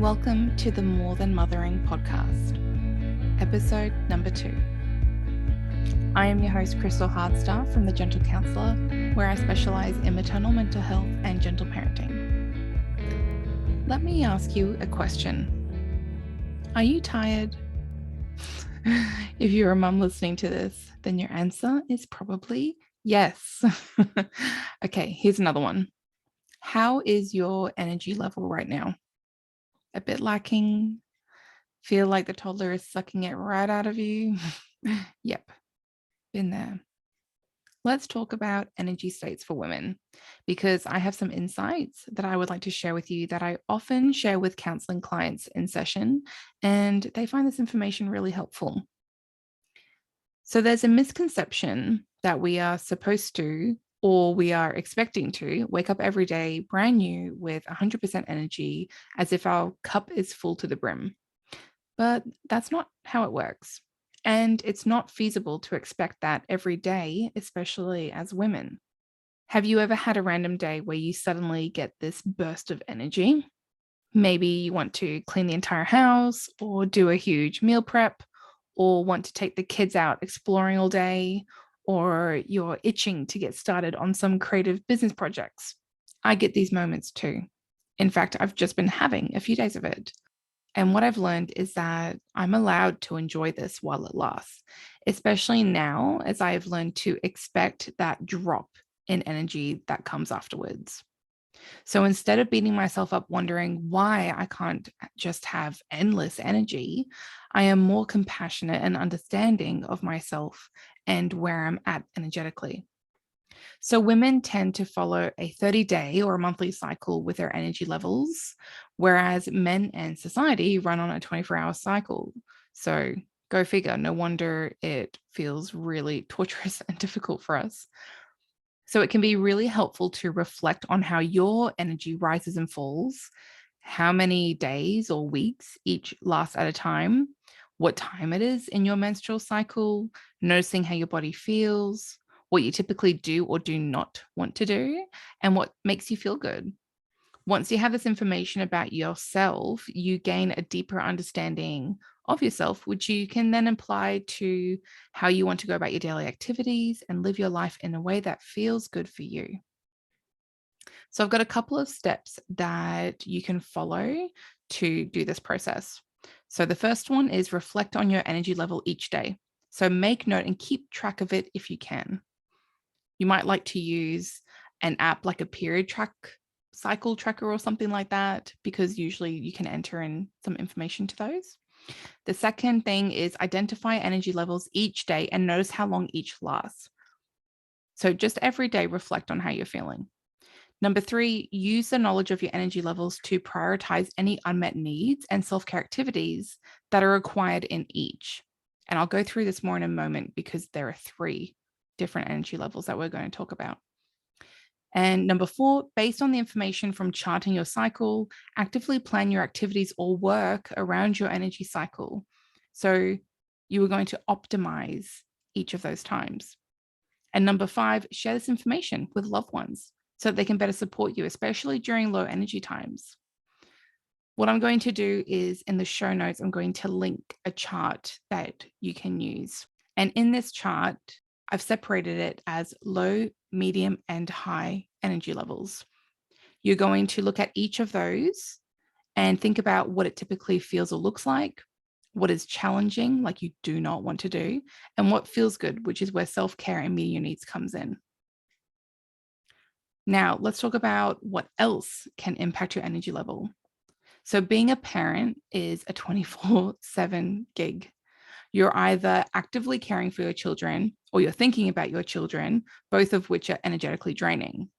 Welcome to the More Than Mothering podcast, episode number 2. I am your host, Crystal Hardstaff from the Gentle Counsellor, where I specialise in maternal mental health and gentle parenting. Let me ask you a question. Are you tired? If you're a mum listening to this, then your answer is probably yes. Okay, here's another one. How is your energy level right now? A bit lacking? Feel like the toddler is sucking it right out of you? Yep, been there. Let's talk about energy states for women, because I have some insights that I would like to share with you that I often share with counseling clients in session, and they find this information really helpful. So there's a misconception that we are supposed to, or we are expecting to, wake up every day brand new with 100% energy as if our cup is full to the brim. But that's not how it works. And it's not feasible to expect that every day, especially as women. Have you ever had a random day where you suddenly get this burst of energy? Maybe you want to clean the entire house or do a huge meal prep, or want to take the kids out exploring all day, or you're itching to get started on some creative business projects. I get these moments too. In fact, I've just been having a few days of it. And what I've learned is that I'm allowed to enjoy this while it lasts, especially now as I've learned to expect that drop in energy that comes afterwards. So instead of beating myself up wondering why I can't just have endless energy, I am more compassionate and understanding of myself and where I'm at energetically. So women tend to follow a 30-day or a monthly cycle with their energy levels, whereas men and society run on a 24-hour cycle. So go figure, no wonder it feels really torturous and difficult for us. So it can be really helpful to reflect on how your energy rises and falls, how many days or weeks each lasts at a time, what time it is in your menstrual cycle, noticing how your body feels, what you typically do or do not want to do, and what makes you feel good. Once you have this information about yourself, you gain a deeper understanding of yourself, which you can then apply to how you want to go about your daily activities and live your life in a way that feels good for you. So I've got a couple of steps that you can follow to do this process. So the first one is reflect on your energy level each day. So make note and keep track of it if you can. You might like to use an app like a period cycle tracker or something like that, because usually you can enter in some information to those. The second thing is identify energy levels each day and notice how long each lasts. So just every day, reflect on how you're feeling. Number 3, use the knowledge of your energy levels to prioritize any unmet needs and self-care activities that are required in each. And I'll go through this more in a moment because there are 3 different energy levels that we're going to talk about. And number 4, based on the information from charting your cycle, actively plan your activities or work around your energy cycle. So you are going to optimize each of those times. And number 5, share this information with loved ones so that they can better support you, especially during low energy times. What I'm going to do is in the show notes, I'm going to link a chart that you can use. And in this chart, I've separated it as low, medium, and high energy levels. You're going to look at each of those and think about what it typically feels or looks like, what is challenging, like you do not want to do, and what feels good, which is where self-care and meeting your needs comes in. Now, let's talk about what else can impact your energy level. So being a parent is a 24/7 gig. You're either actively caring for your children or you're thinking about your children, both of which are energetically draining.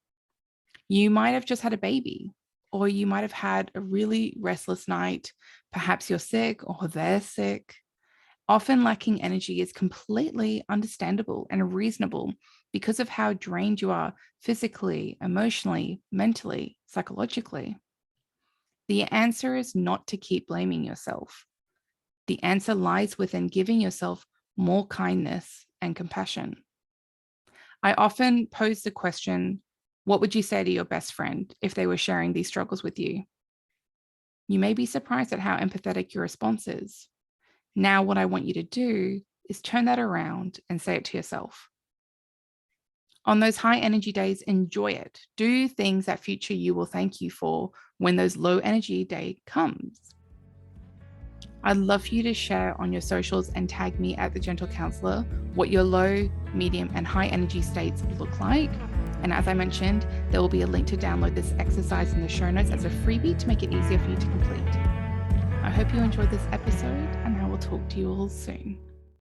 You might have just had a baby, or you might have had a really restless night. Perhaps you're sick or they're sick. Often lacking energy is completely understandable and reasonable because of how drained you are physically, emotionally, mentally, psychologically. The answer is not to keep blaming yourself. The answer lies within giving yourself more kindness and compassion. I often pose the question, what would you say to your best friend if they were sharing these struggles with you? You may be surprised at how empathetic your response is. Now, what I want you to do is turn that around and say it to yourself. On those high energy days, enjoy it. Do things that future you will thank you for when those low energy day comes. I'd love for you to share on your socials and tag me at the Gentle Counsellor what your low, medium, and high energy states look like. And as I mentioned, there will be a link to download this exercise in the show notes as a freebie to make it easier for you to complete. I hope you enjoyed this episode, and I will talk to you all soon.